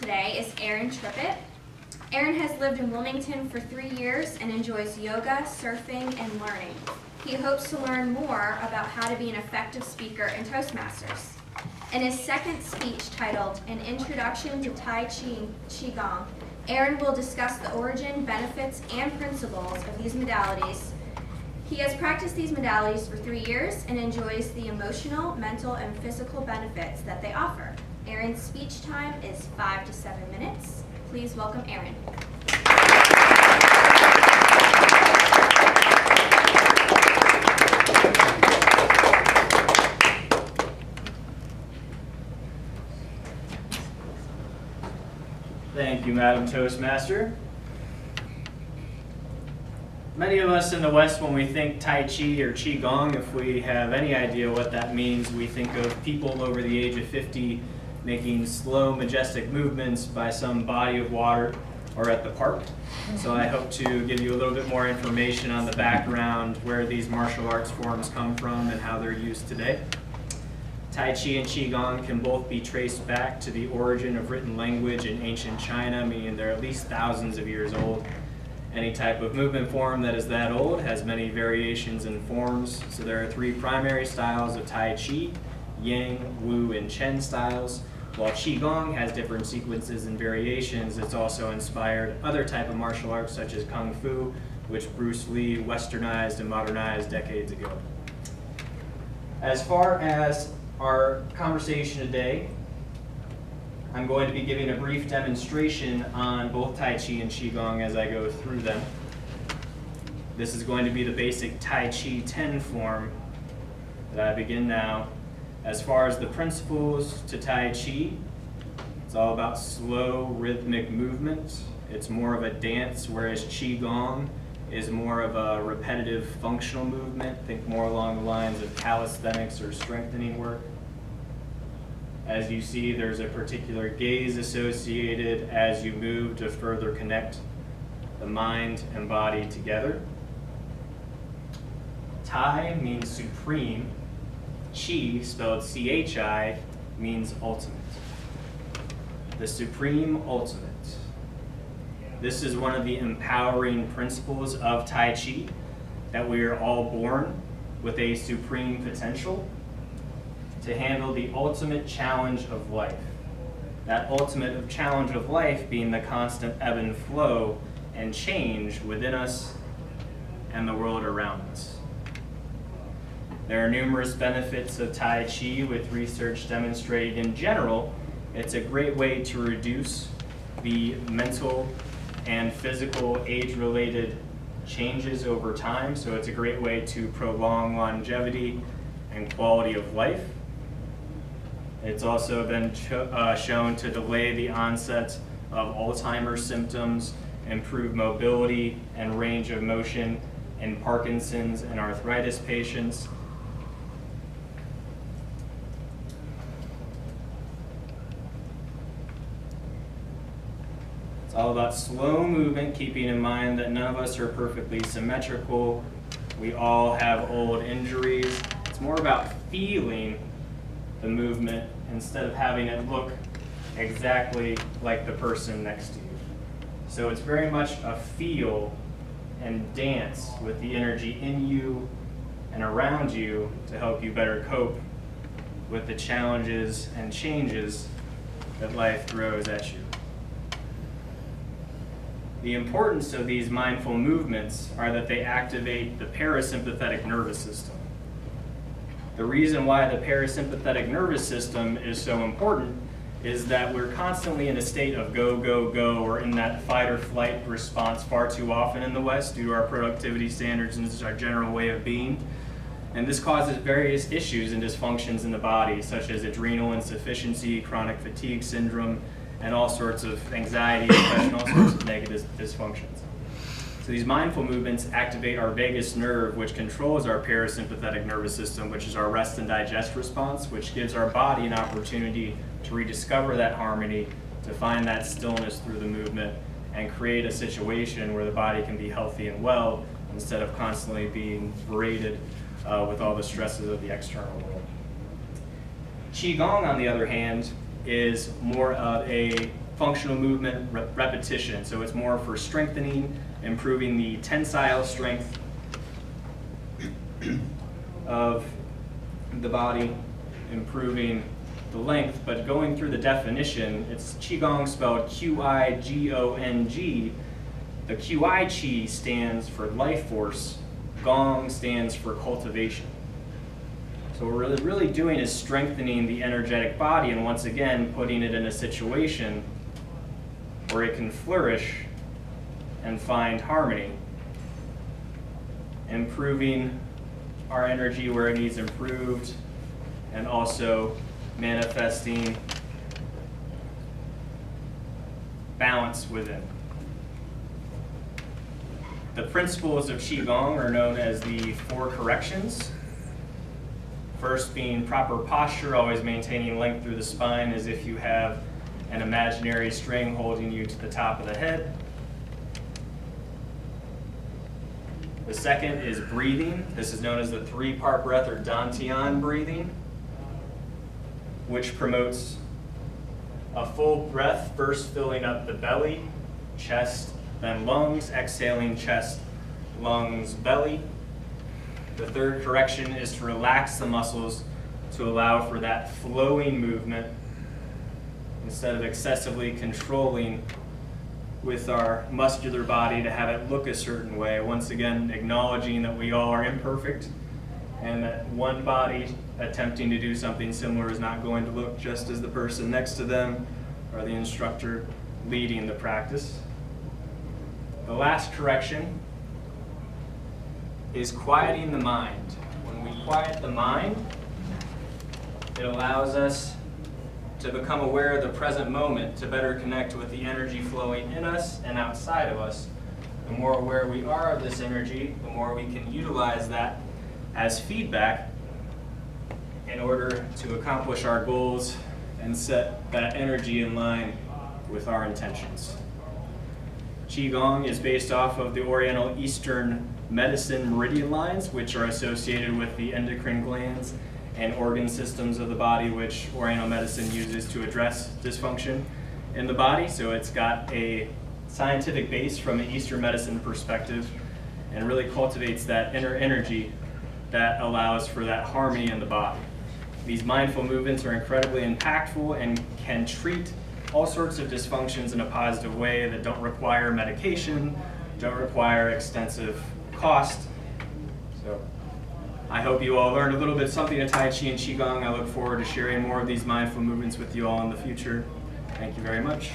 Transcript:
today is Aaron Trippet. Aaron has lived in Wilmington for 3 years and enjoys yoga, surfing, and learning. He hopes to learn more about how to be an effective speaker in Toastmasters. In his second speech titled An Introduction to Tai Chi Qigong, Aaron will discuss the origin, benefits, and principles of these modalities. He has practiced these modalities for 3 years and enjoys the emotional, mental, and physical benefits that they offer. Aaron's speech time is 5 to 7 minutes. Please welcome Aaron. Thank you, Madam Toastmaster. Many of us in the West, when we think Tai Chi or Qigong, if we have any idea what that means, we think of people over the age of 50 making slow, majestic movements by some body of water or at the park. So I hope to give you a little bit more information on the background, where these martial arts forms come from and how they're used today. Tai Chi and Qigong can both be traced back to the origin of written language in ancient China, meaning they're at least thousands of years old. Any type of movement form that is that old has many variations and forms. So there are 3 primary styles of Tai Chi: Yang, Wu, and Chen styles. While Qigong has different sequences and variations, it's also inspired other type of martial arts such as Kung Fu, which Bruce Lee westernized and modernized decades ago. As far as our conversation today, I'm going to be giving a brief demonstration on both Tai Chi and Qigong as I go through them. This is going to be the basic Tai Chi 10 form that I begin now. As far as the principles to Tai Chi, it's all about slow, rhythmic movement. It's more of a dance, whereas Qigong is more of a repetitive, functional movement. Think more along the lines of calisthenics or strengthening work. As you see, there's a particular gaze associated as you move to further connect the mind and body together. Tai means supreme. Chi, spelled C-H-I, means ultimate. The supreme ultimate. This is one of the empowering principles of Tai Chi, that we are all born with a supreme potential to handle the ultimate challenge of life. That ultimate challenge of life being the constant ebb and flow and change within us and the world around us. There are numerous benefits of Tai Chi, with research demonstrating in general it's a great way to reduce the mental and physical age-related changes over time. So it's a great way to prolong longevity and quality of life. It's also been shown to delay the onset of Alzheimer's symptoms, improve mobility and range of motion in Parkinson's and arthritis patients. It's all about slow movement, keeping in mind that none of us are perfectly symmetrical. We all have old injuries. It's more about feeling the movement instead of having it look exactly like the person next to you. So it's very much a feel and dance with the energy in you and around you to help you better cope with the challenges and changes that life throws at you. The importance of these mindful movements are that they activate the parasympathetic nervous system. The reason why the parasympathetic nervous system is so important is that we're constantly in a state of go, go, go, or in that fight or flight response far too often in the West due to our productivity standards and just our general way of being. And this causes various issues and dysfunctions in the body, such as adrenal insufficiency, chronic fatigue syndrome, and all sorts of anxiety, depression, all sorts of negative dysfunctions. So these mindful movements activate our vagus nerve, which controls our parasympathetic nervous system, which is our rest and digest response, which gives our body an opportunity to rediscover that harmony, to find that stillness through the movement, and create a situation where the body can be healthy and well, instead of constantly being berated with all the stresses of the external world. Qigong, on the other hand, is more of a functional movement repetition. So it's more for strengthening, improving the tensile strength of the body, improving the length. But going through the definition, it's Qigong spelled Q-I-G-O-N-G. The Qi Qi stands for life force, Gong stands for cultivation. So what we're really doing is strengthening the energetic body, and once again putting it in a situation where it can flourish and find harmony, improving our energy where it needs improved, and also manifesting balance within. The principles of Qigong are known as the 4 corrections. First being proper posture, always maintaining length through the spine as if you have an imaginary string holding you to the top of the head. The second is breathing. This is known as the 3-part breath or Dantian breathing, which promotes a full breath, first filling up the belly, chest, then lungs, exhaling chest, lungs, belly. The third correction is to relax the muscles to allow for that flowing movement instead of excessively controlling with our muscular body to have it look a certain way. Once again, acknowledging that we all are imperfect and that one body attempting to do something similar is not going to look just as the person next to them or the instructor leading the practice. The last correction is quieting the mind. When we quiet the mind, it allows us to become aware of the present moment, to better connect with the energy flowing in us and outside of us. The more aware we are of this energy, the more we can utilize that as feedback in order to accomplish our goals and set that energy in line with our intentions. Qigong is based off of the Oriental Eastern medicine meridian lines, which are associated with the endocrine glands and organ systems of the body, which Oriental medicine uses to address dysfunction in the body. So it's got a scientific base from an Eastern medicine perspective and really cultivates that inner energy that allows for that harmony in the body. These mindful movements are incredibly impactful and can treat all sorts of dysfunctions in a positive way that don't require medication, don't require extensive cost. So I hope you all learned a little bit something of Tai Chi and Qigong. I look forward to sharing more of these mindful movements with you all in the future. Thank you very much.